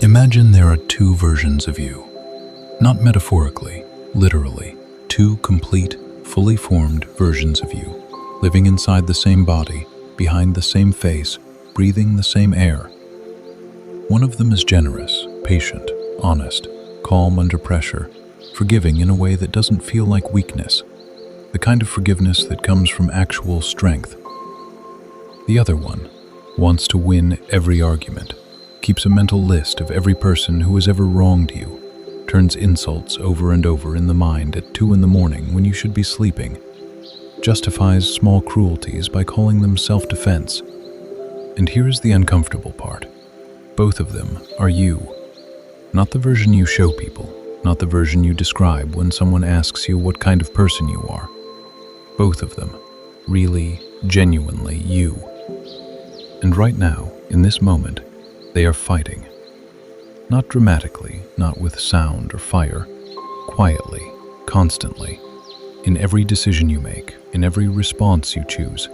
Imagine there are two versions of you. Not metaphorically, literally. Two complete, fully formed versions of you, living inside the same body, behind the same face, breathing the same air. One of them is generous, patient, honest, calm under pressure, forgiving in a way that doesn't feel like weakness, the kind of forgiveness that comes from actual strength. The other one wants to win every argument, keeps a mental list of every person who has ever wronged you, turns insults over and over in the mind at 2 in the morning when you should be sleeping, justifies small cruelties by calling them self-defense. And here is the uncomfortable part. Both of them are you. Not the version you show people, not the version you describe when someone asks you what kind of person you are. Both of them, really, genuinely you. And right now, in this moment, they are fighting. Not dramatically, not with sound or fire, quietly, constantly, in every decision you make, in every response you choose,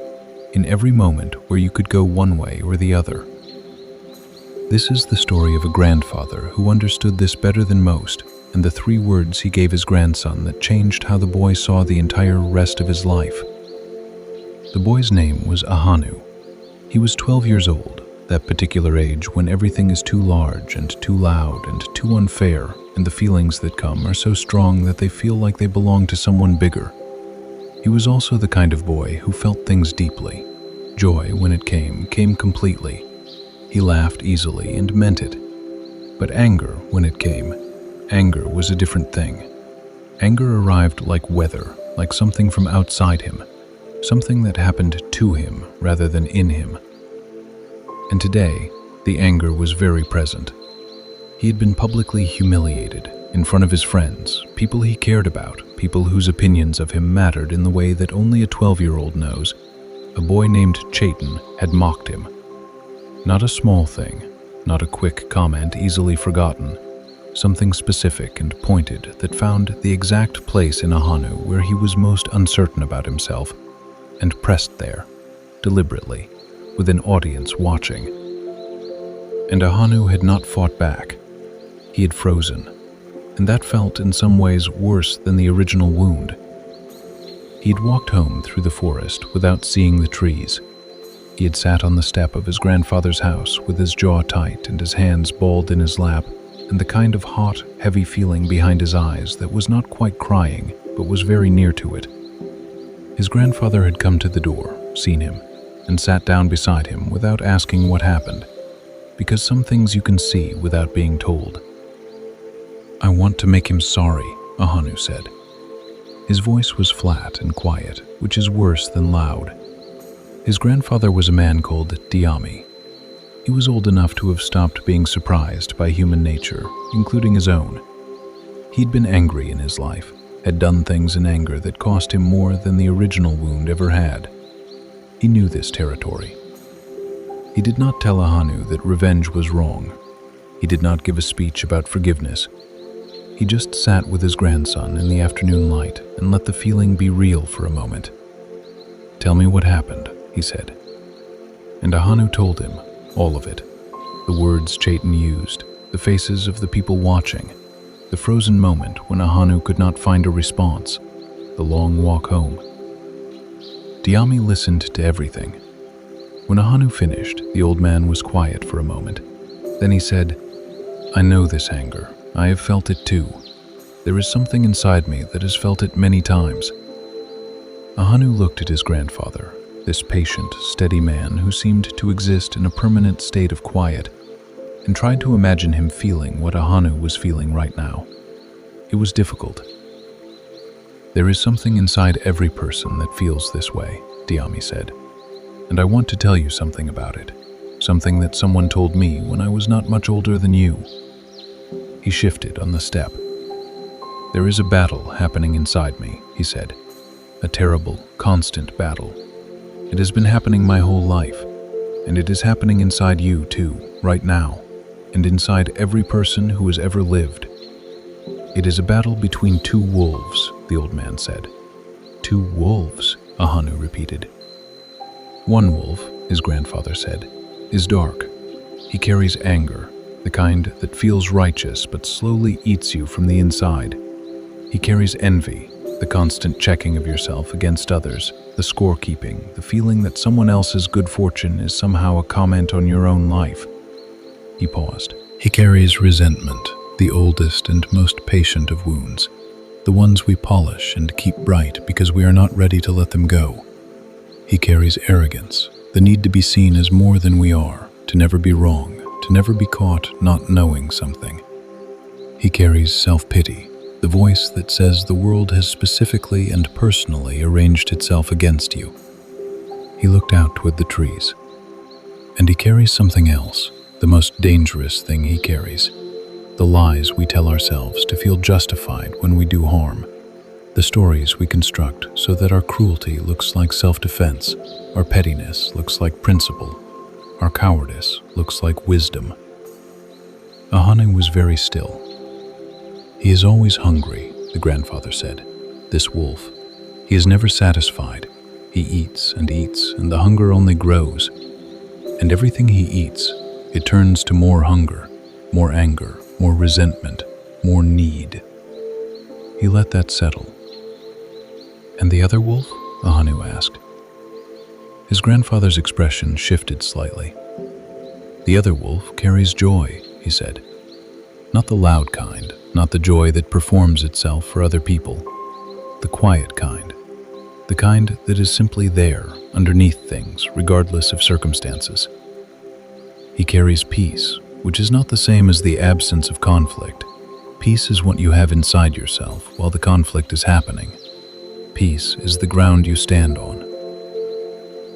in every moment where you could go one way or the other. This is the story of a grandfather who understood this better than most, and the 3 words he gave his grandson that changed how the boy saw the entire rest of his life. The boy's name was Ahanu. He was 12 years old, that particular age when everything is too large and too loud and too unfair, and the feelings that come are so strong that they feel like they belong to someone bigger. He was also the kind of boy who felt things deeply. Joy, when it came completely. He laughed easily and meant it. But anger, when it came, anger was a different thing. Anger arrived like weather, like something from outside him, something that happened to him rather than in him. And today, the anger was very present. He had been publicly humiliated in front of his friends, people he cared about, people whose opinions of him mattered in the way that only a 12-year-old knows. A boy named Chaitan had mocked him. Not a small thing, not a quick comment easily forgotten, something specific and pointed that found the exact place in Ahanu where he was most uncertain about himself, and pressed there, deliberately, with an audience watching. And Ahanu had not fought back. He had frozen, and that felt in some ways worse than the original wound. He had walked home through the forest without seeing the trees. He had sat on the step of his grandfather's house with his jaw tight and his hands balled in his lap, and the kind of hot, heavy feeling behind his eyes that was not quite crying, but was very near to it. His grandfather had come to the door, seen him, and sat down beside him without asking what happened, because some things you can see without being told. "I want to make him sorry," Ahanu said. His voice was flat and quiet, which is worse than loud. His grandfather was a man called Diami. He was old enough to have stopped being surprised by human nature, including his own. He'd been angry in his life, had done things in anger that cost him more than the original wound ever had. He knew this territory. He did not tell Ahanu that revenge was wrong. He did not give a speech about forgiveness. He just sat with his grandson in the afternoon light and let the feeling be real for a moment. "Tell me what happened," he said. And Ahanu told him, all of it. The words Chaitan used, the faces of the people watching, the frozen moment when Ahanu could not find a response, the long walk home. Diami listened to everything. When Ahanu finished, the old man was quiet for a moment. Then he said, "I know this anger. I have felt it too. There is something inside me that has felt it many times." Ahanu looked at his grandfather, this patient, steady man who seemed to exist in a permanent state of quiet, and tried to imagine him feeling what Ahanu was feeling right now. It was difficult. "There is something inside every person that feels this way," Diami said. "And I want to tell you something about it, something that someone told me when I was not much older than you." He shifted on the step. "There is a battle happening inside me," he said. "A terrible, constant battle. It has been happening my whole life, and it is happening inside you too, right now, and inside every person who has ever lived. It is a battle between 2 wolves," the old man said. "2 wolves," Ahanu repeated. "One wolf," his grandfather said, "is dark. He carries anger, the kind that feels righteous but slowly eats you from the inside. He carries envy, the constant checking of yourself against others, the scorekeeping, the feeling that someone else's good fortune is somehow a comment on your own life. He paused. He carries resentment, the oldest and most patient of wounds, the ones we polish and keep bright because we are not ready to let them go. He carries arrogance, the need to be seen as more than we are, to never be wrong, to never be caught not knowing something. He carries self-pity, the voice that says the world has specifically and personally arranged itself against you. He looked out toward the trees. And he carries something else, the most dangerous thing he carries, the lies we tell ourselves to feel justified when we do harm, the stories we construct so that our cruelty looks like self-defense, our pettiness looks like principle, our cowardice looks like wisdom. Ahanu was very still. "He is always hungry," the grandfather said. "This wolf. He is never satisfied. He eats, and the hunger only grows. And everything he eats, it turns to more hunger, more anger, more resentment, more need." He let that settle. "And the other wolf?" Ahanu asked. His grandfather's expression shifted slightly. "The other wolf carries joy," he said. "Not the loud kind, not the joy that performs itself for other people. The quiet kind. The kind that is simply there, underneath things, regardless of circumstances. He carries peace, which is not the same as the absence of conflict. Peace is what you have inside yourself while the conflict is happening. Peace is the ground you stand on.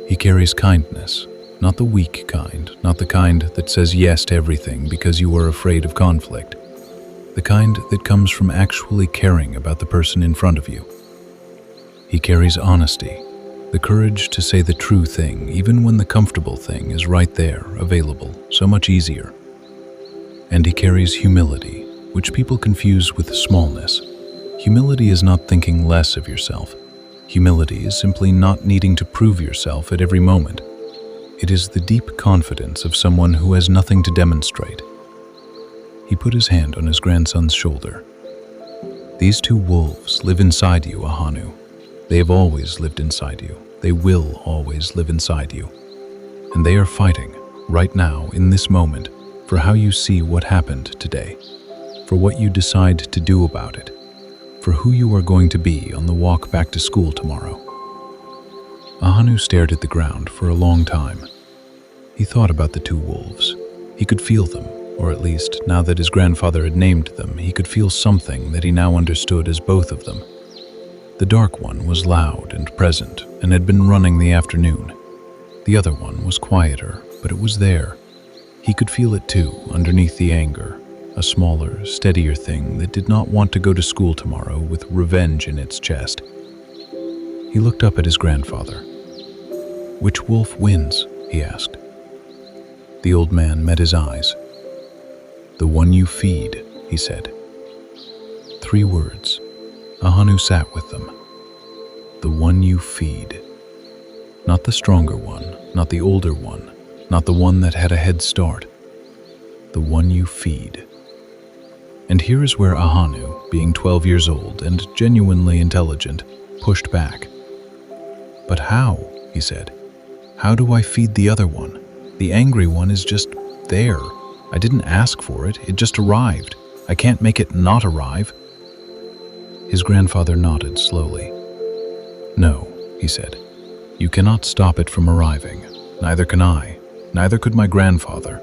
He carries kindness, not the weak kind, not the kind that says yes to everything because you are afraid of conflict. The kind that comes from actually caring about the person in front of you. He carries honesty, the courage to say the true thing even when the comfortable thing is right there, available, so much easier. And he carries humility, which people confuse with smallness. Humility is not thinking less of yourself. Humility is simply not needing to prove yourself at every moment. It is the deep confidence of someone who has nothing to demonstrate. He put his hand on his grandson's shoulder. "These two wolves live inside you, Ahanu. They have always lived inside you. They will always live inside you. And they are fighting, right now, in this moment, for how you see what happened today, for what you decide to do about it, for who you are going to be on the walk back to school tomorrow." Ahanu stared at the ground for a long time. He thought about the two wolves. He could feel them, or at least, now that his grandfather had named them, he could feel something that he now understood as both of them. The dark one was loud and present and had been running the afternoon. The other one was quieter, but it was there. He could feel it too, underneath the anger, a smaller, steadier thing that did not want to go to school tomorrow with revenge in its chest. He looked up at his grandfather. "Which wolf wins?" he asked. The old man met his eyes. "The one you feed," he said. 3 words. Ahanu sat with them. The one you feed. Not the stronger one, not the older one, not the one that had a head start. The one you feed. And here is where Ahanu, being 12 years old and genuinely intelligent, pushed back. "But how?" he said. "How do I feed the other one? The angry one is just there. I didn't ask for it, it just arrived. I can't make it not arrive." His grandfather nodded slowly. "No," he said. "You cannot stop it from arriving. Neither can I. Neither could my grandfather.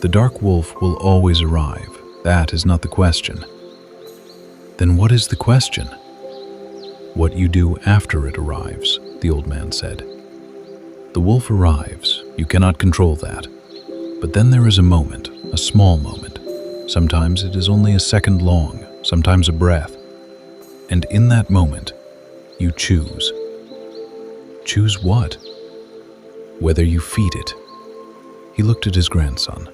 The dark wolf will always arrive. That is not the question." "Then what is the question?" "What you do after it arrives," the old man said. "The wolf arrives. You cannot control that. But then there is a moment, a small moment. Sometimes it is only a second long, sometimes a breath. And in that moment, you choose." "Choose what?" "Whether you feed it." He looked at his grandson.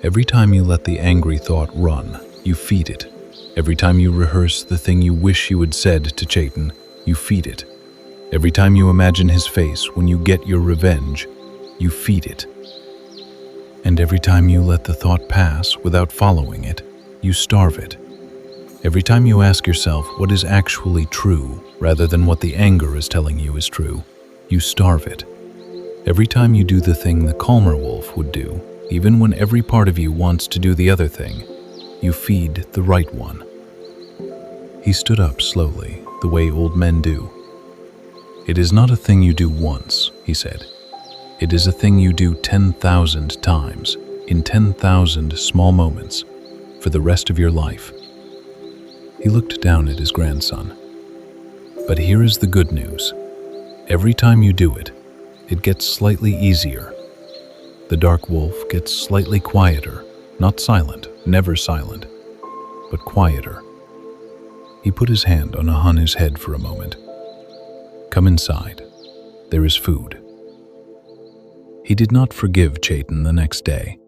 "Every time you let the angry thought run, you feed it. Every time you rehearse the thing you wish you had said to Chaitan, you feed it. Every time you imagine his face when you get your revenge, you feed it." And every time you let the thought pass without following it, you starve it. Every time you ask yourself what is actually true rather than what the anger is telling you is true, you starve it. Every time you do the thing the calmer wolf would do, even when every part of you wants to do the other thing, you feed the right one. He stood up slowly, the way old men do. "It is not a thing you do once," he said. "It is a thing you do 10,000 times, in 10,000 small moments, for the rest of your life." He looked down at his grandson. "But here is the good news. Every time you do it, it gets slightly easier. The dark wolf gets slightly quieter, not silent, never silent, but quieter." He put his hand on Ahanu's head for a moment. "Come inside. There is food." He did not forgive Chaitan the next day.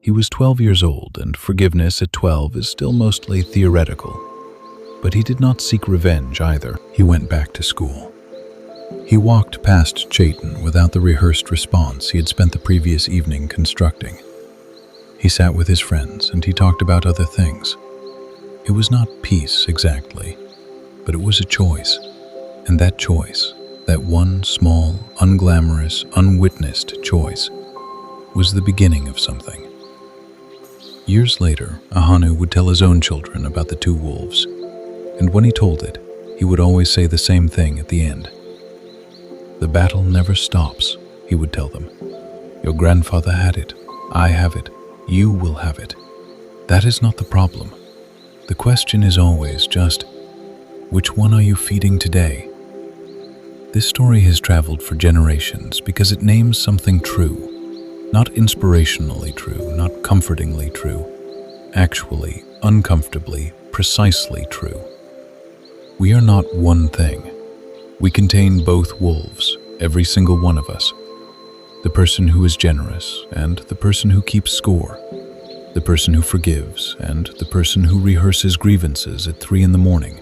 He was 12 years old, and forgiveness at 12 is still mostly theoretical. But he did not seek revenge either. He went back to school. He walked past Chaitan without the rehearsed response he had spent the previous evening constructing. He sat with his friends and he talked about other things. It was not peace exactly, but it was a choice. And that choice, that one small, unglamorous, unwitnessed choice, was the beginning of something. Years later, Ahanu would tell his own children about the two wolves, and when he told it, he would always say the same thing at the end. "The battle never stops," he would tell them. "Your grandfather had it, I have it, you will have it. That is not the problem. The question is always just, which one are you feeding today?" This story has traveled for generations because it names something true, not inspirationally true, not comfortingly true, actually, uncomfortably, precisely true. We are not one thing. We contain both wolves, every single one of us. The person who is generous and the person who keeps score. The person who forgives and the person who rehearses grievances at 3 a.m.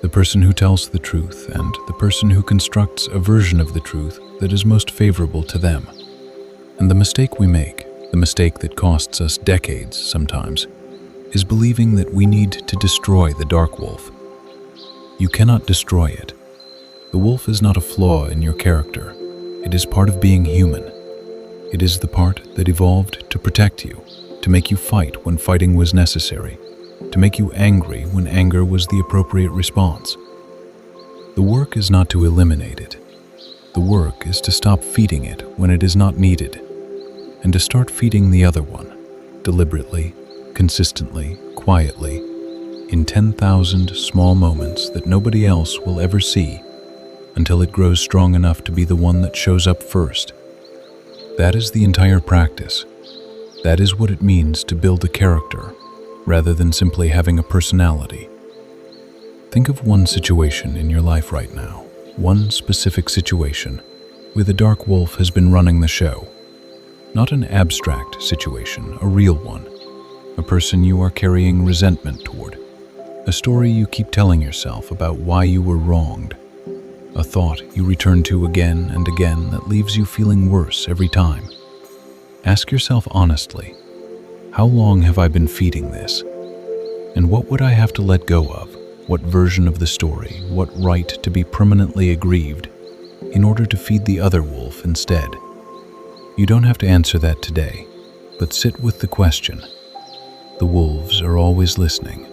The person who tells the truth and the person who constructs a version of the truth that is most favorable to them. And the mistake we make, the mistake that costs us decades sometimes, is believing that we need to destroy the dark wolf. You cannot destroy it. The wolf is not a flaw in your character. It is part of being human. It is the part that evolved to protect you, to make you fight when fighting was necessary, to make you angry when anger was the appropriate response. The work is not to eliminate it. The work is to stop feeding it when it is not needed, and to start feeding the other one, deliberately, consistently, quietly, in 10,000 small moments that nobody else will ever see, until it grows strong enough to be the one that shows up first. That is the entire practice. That is what it means to build a character, rather than simply having a personality. Think of one situation in your life right now, one specific situation, where the dark wolf has been running the show. Not an abstract situation, a real one. A person you are carrying resentment toward. A story you keep telling yourself about why you were wronged. A thought you return to again and again that leaves you feeling worse every time. Ask yourself honestly, how long have I been feeding this? And what would I have to let go of? What version of the story, what right to be permanently aggrieved, in order to feed the other wolf instead? You don't have to answer that today, but sit with the question. The wolves are always listening.